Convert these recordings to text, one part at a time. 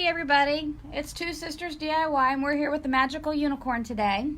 Hey everybody, it's Two Sisters DIY and we're here with the magical unicorn today.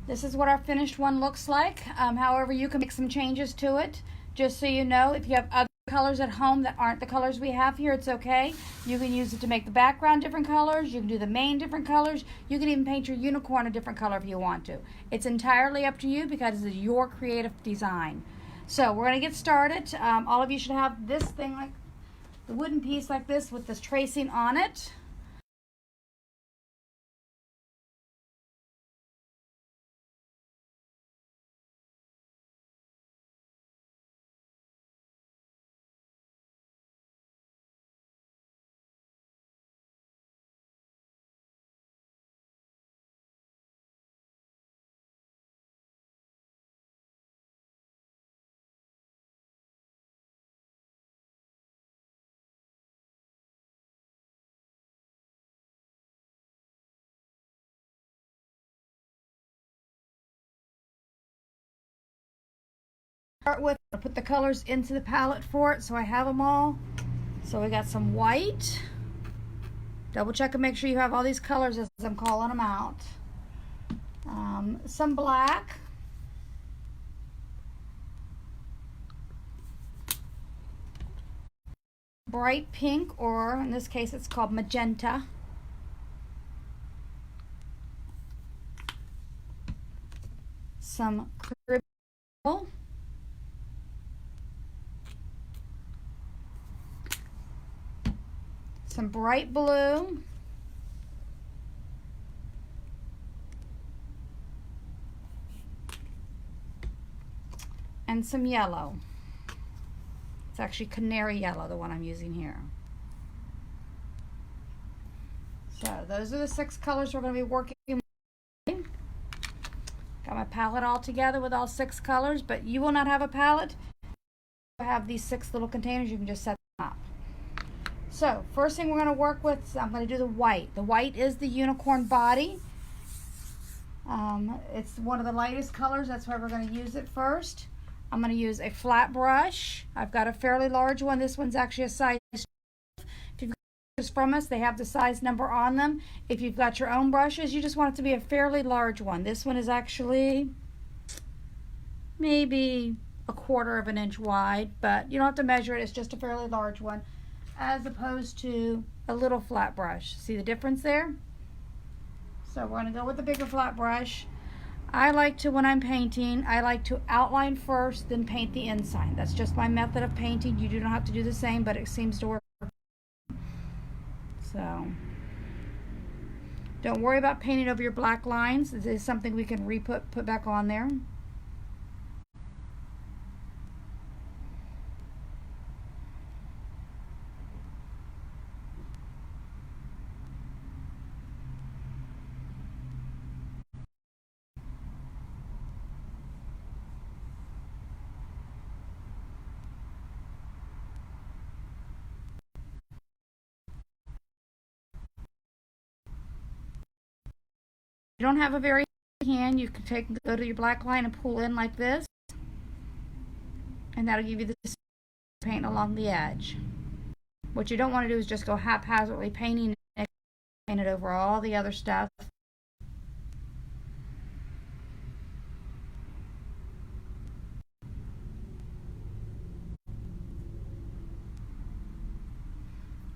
This is what our finished one looks like. However, you can make some changes to it. Just so you know, if you have other colors at home that aren't the colors we have here, it's okay. You can use it to make the background different colors. You can do the main different colors. You can even paint your unicorn a different color if you want to. It's entirely up to you because it's your creative design. So we're going to get started. All of you should have this thing, like the wooden piece like this with this tracing on it. Start with, I'll put the colors into the palette for it so I have them all. So we got some white. Double check and make sure you have all these colors as I'm calling them out. Some black. Bright pink, or in this case it's called magenta. Some cribble. Some bright blue. And some yellow. It's actually canary yellow, the one I'm using here. So those are the 6 colors we're going to be working with. Got my palette all together with all 6 colors, but you will not have a palette. You have these 6 little containers, you can just set them up. So first thing we're going to work with, I'm going to do the white. The white is the unicorn body. It's one of the lightest colors, that's why we're going to use it first. I'm going to use a flat brush. I've got a fairly large one. This one's actually a size 12. If you've got brushes from us, they have the size number on them. If you've got your own brushes, you just want it to be a fairly large one. This one is actually maybe 1/4 of an inch wide, but you don't have to measure it. It's just a fairly large one, as opposed to a little flat brush. See the difference there? So we're going to go with the bigger flat brush. I like to, when I'm painting, I like to outline first, then paint the inside. That's just my method of painting. You do not have to do the same, but it seems to work. So don't worry about painting over your black lines. This is something we can put back on there. If you don't have a very hand, you can go to your black line and pull in like this, and that'll give you the paint along the edge. What you don't want to do is just go haphazardly painting and paint it over all the other stuff.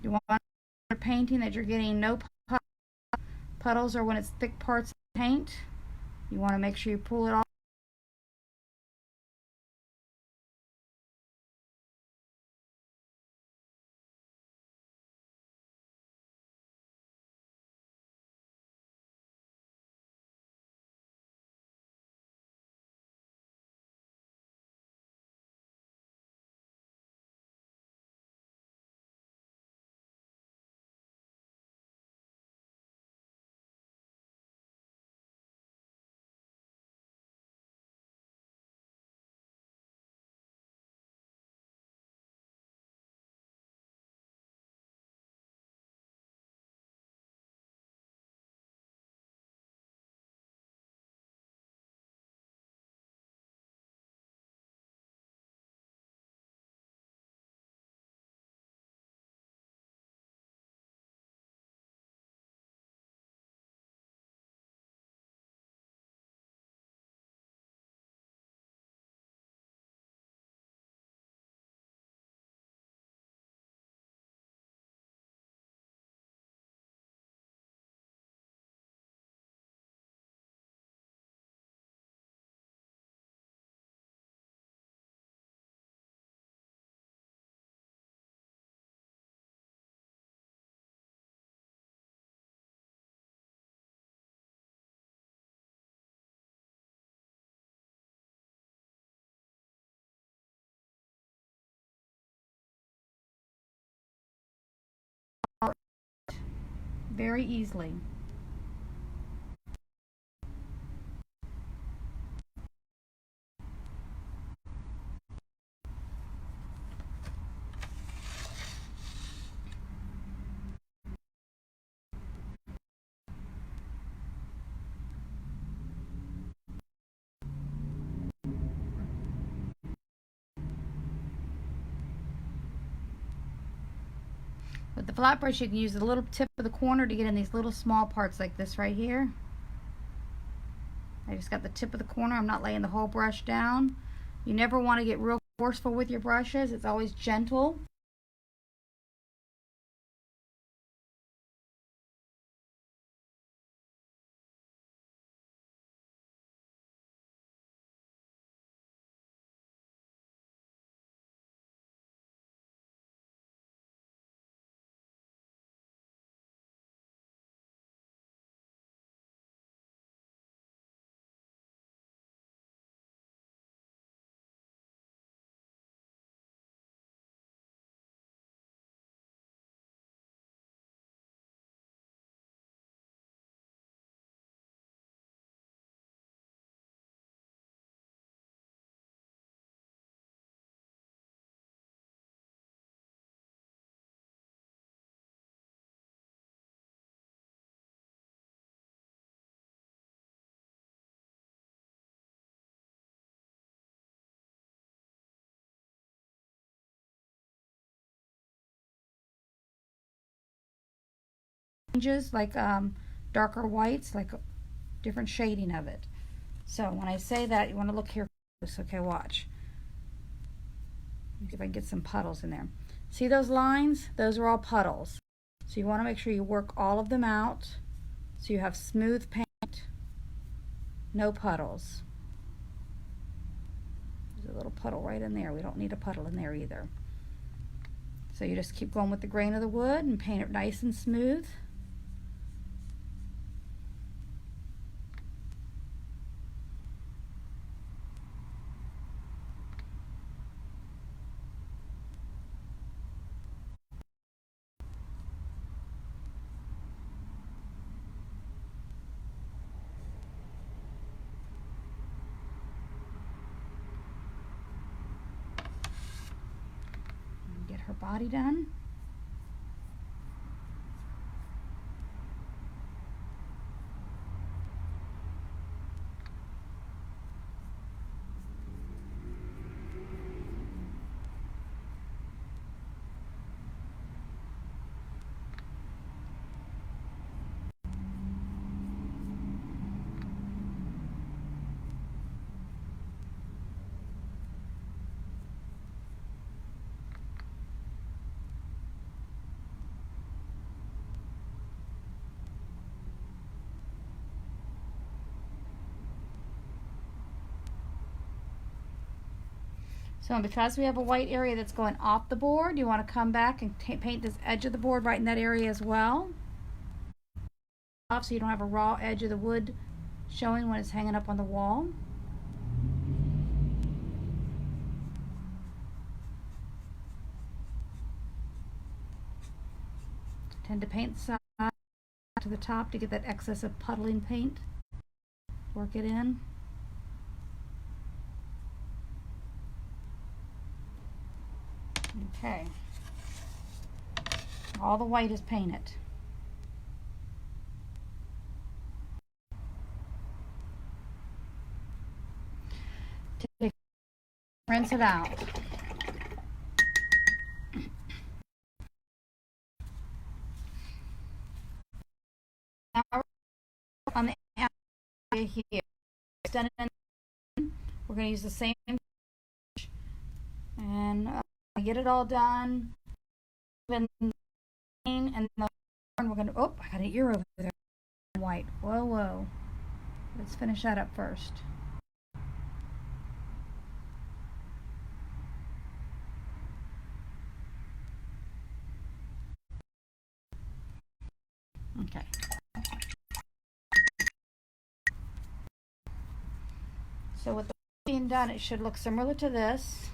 You want painting that you're getting no puddles, or when it's thick parts of paint, you want to make sure you pull it off. very easily. With the flat brush, you can use the little tip of the corner to get in these little small parts like this right here. I just got the tip of the corner. I'm not laying the whole brush down. You never want to get real forceful with your brushes. It's always gentle. Changes like darker whites, like different shading of it. So when I say that, you want to look here close. Okay, watch. See if I can get some puddles in there. See those lines? Those are all puddles. So you want to make sure you work all of them out so you have smooth paint, no puddles. There's a little puddle right in there. We don't need a puddle in there either. So you just keep going with the grain of the wood and paint it nice and smooth. Get her body done. So because we have a white area that's going off the board, you want to come back and paint this edge of the board right in that area as well. So you don't have a raw edge of the wood showing when it's hanging up on the wall. Tend to paint the side to the top to get that excess of puddling paint. Work it in. Okay. All the white is painted. Rinse it out. Now on the area here, we're going to use the same and get it all done. And then we're going to, oh, I got an ear over there. White. Whoa, whoa. Let's finish that up first. Okay. So with the being done, it should look similar to this.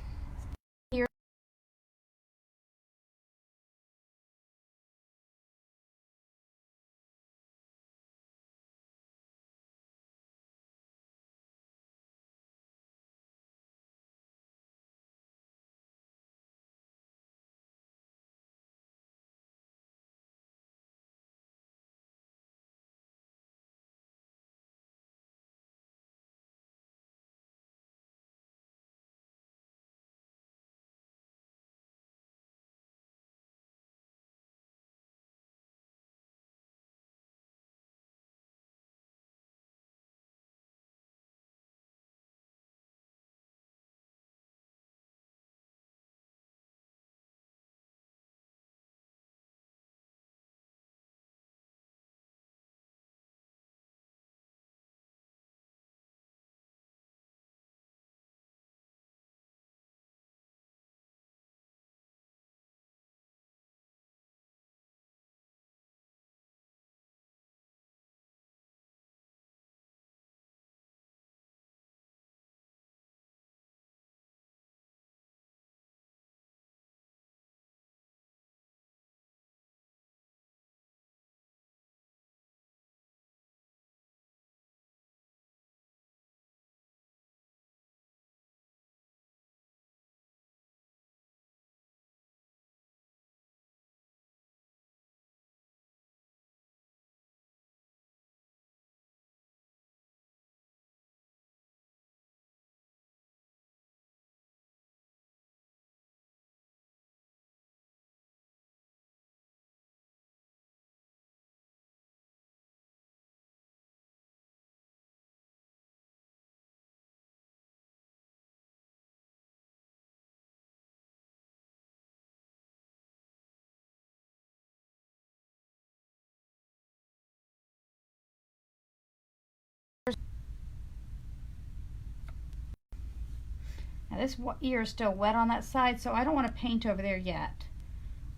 Now this ear is still wet on that side, so I don't want to paint over there yet.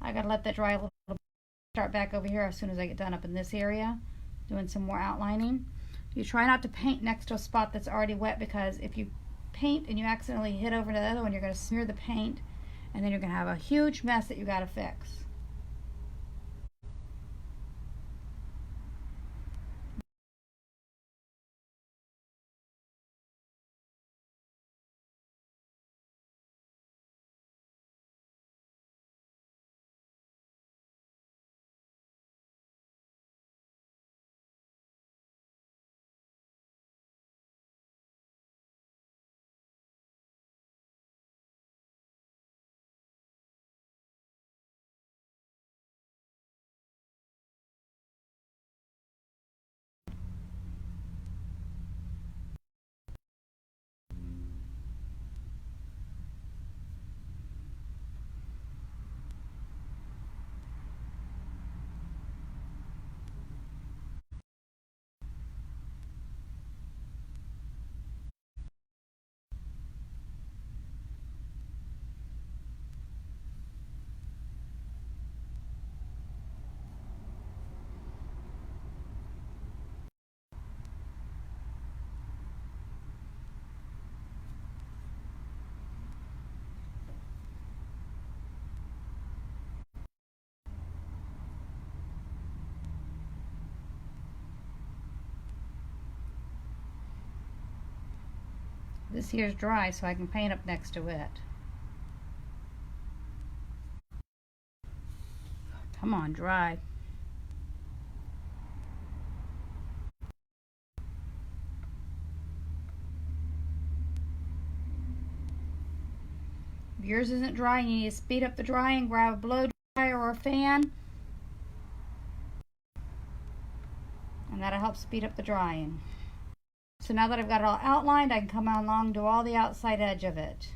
I gotta let that dry a little bit. Start back over here as soon as I get done up in this area, doing some more outlining. You try not to paint next to a spot that's already wet, because if you paint and you accidentally hit over to the other one, you're gonna smear the paint, and then you're gonna have a huge mess that you gotta fix. This here's dry, so I can paint up next to it. Come on, dry. If yours isn't dry and you need to speed up the drying, grab a blow dryer or a fan, and that'll help speed up the drying. So now that I've got it all outlined, I can come along to all the outside edge of it.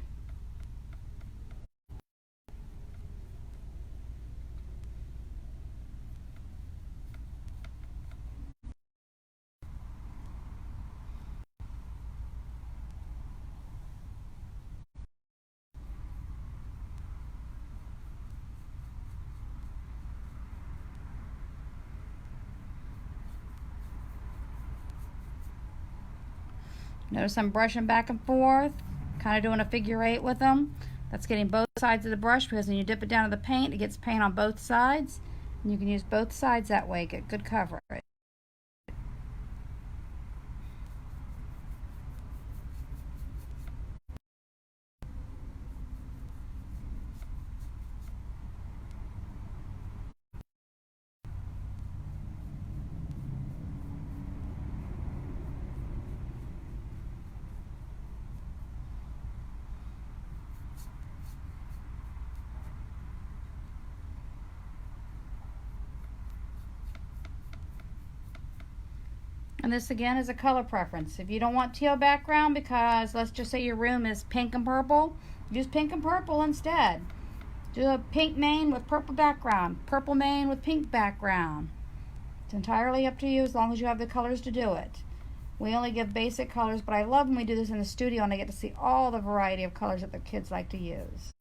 Notice I'm brushing back and forth, kind of doing a figure 8 with them. That's getting both sides of the brush, because when you dip it down to the paint, it gets paint on both sides. And you can use both sides that way, get good coverage. And this again is a color preference. If you don't want teal background, because let's just say your room is pink and purple, use pink and purple instead. Do a pink main with purple background, purple main with pink background. It's entirely up to you, as long as you have the colors to do it. We only give basic colors, but I love when we do this in the studio and I get to see all the variety of colors that the kids like to use.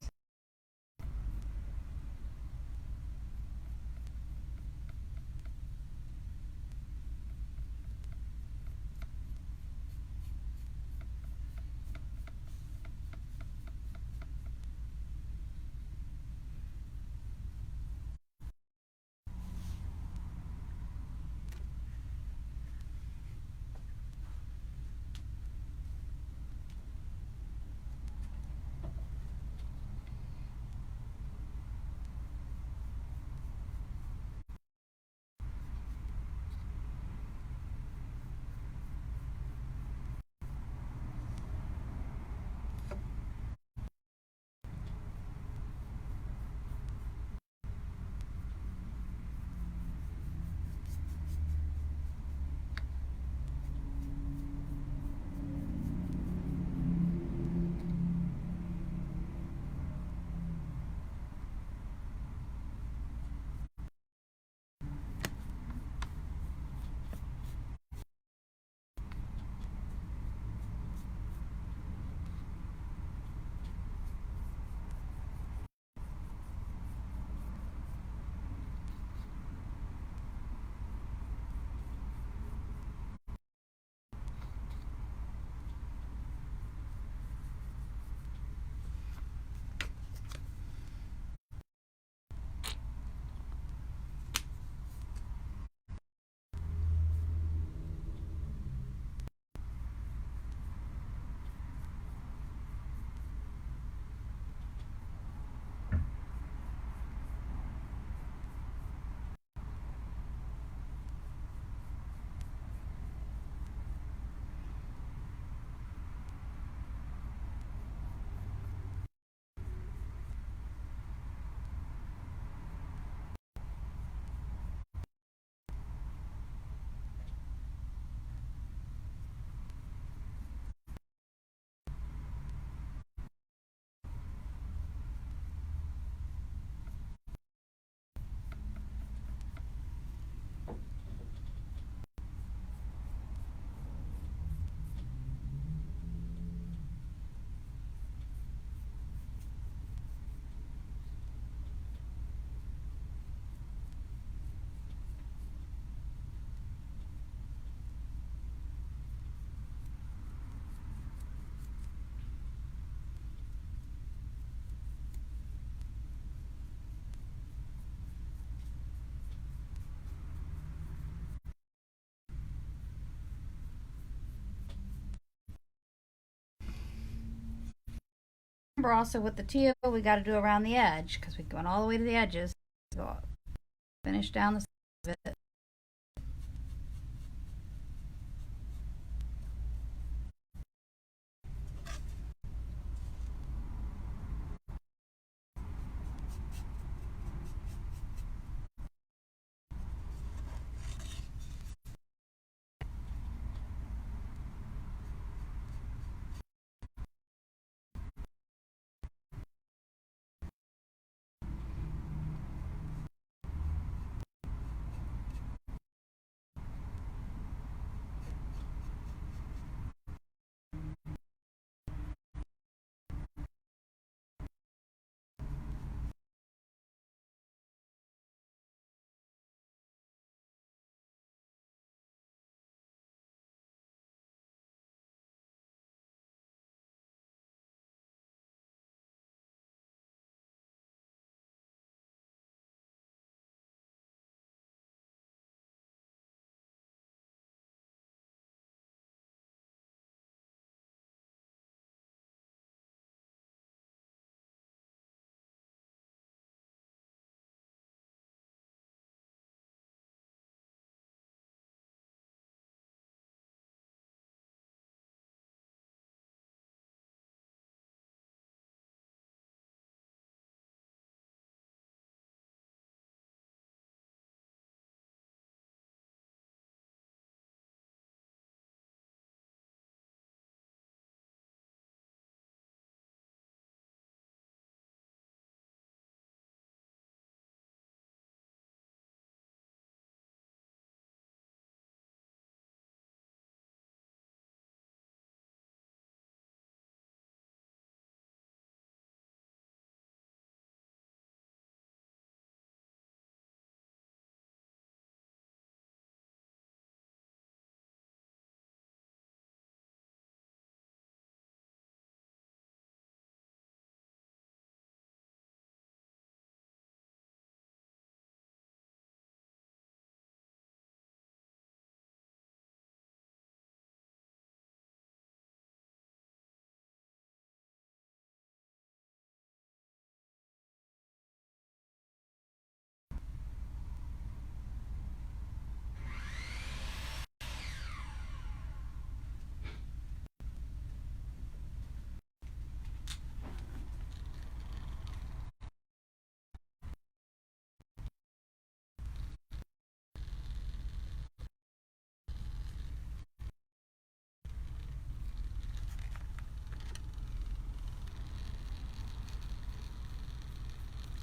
Remember also with the teal, we got to do around the edge because we're going all the way to the edges. So finish down the side of it.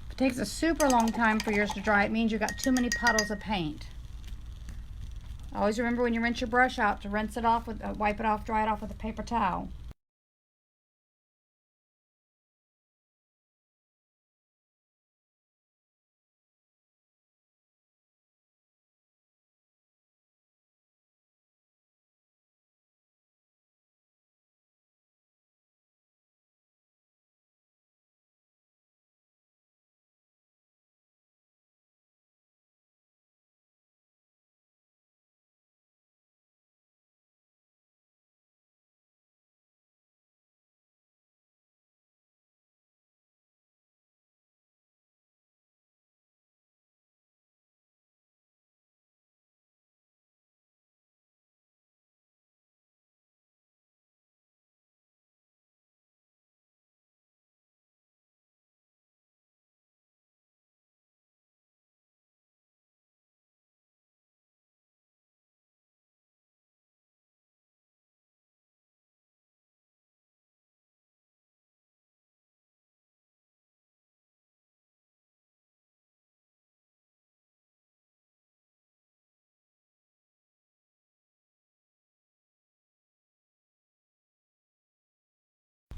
If it takes a super long time for yours to dry, it means you've got too many puddles of paint. Always remember when you rinse your brush out to rinse it off with, wipe it off, dry it off with a paper towel.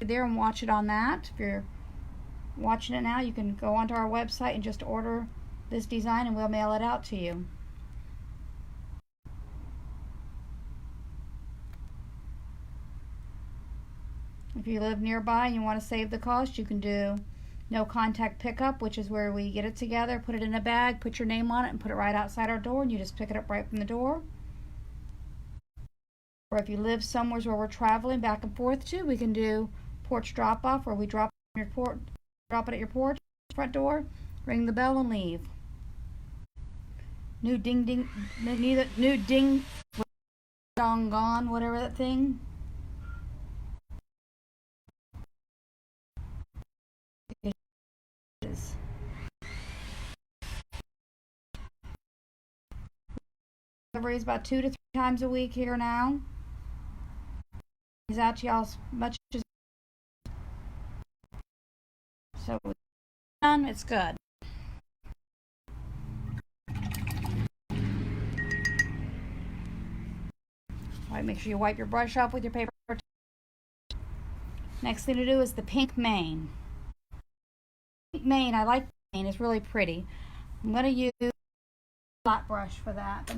There and watch it on that. If you're watching it now, you can go onto our website and just order this design and we'll mail it out to you. If you live nearby and you want to save the cost, you can do no contact pickup, which is where we get it together, put it in a bag, put your name on it, and put it right outside our door, and you just pick it up right from the door. Or if you live somewhere where we're traveling back and forth to, we can do porch drop off, where we drop your porch, drop it at your porch, front door, ring the bell and leave. New ding, dong gone, whatever that thing. Is. Deliveries about 2 to 3 times a week here now. He's out to y'all as much as so it's good. Alright, make sure you wipe your brush off with your paper. Next thing to do is the pink mane. Pink mane, I like the mane, it's really pretty. I'm going to use a flat brush for that.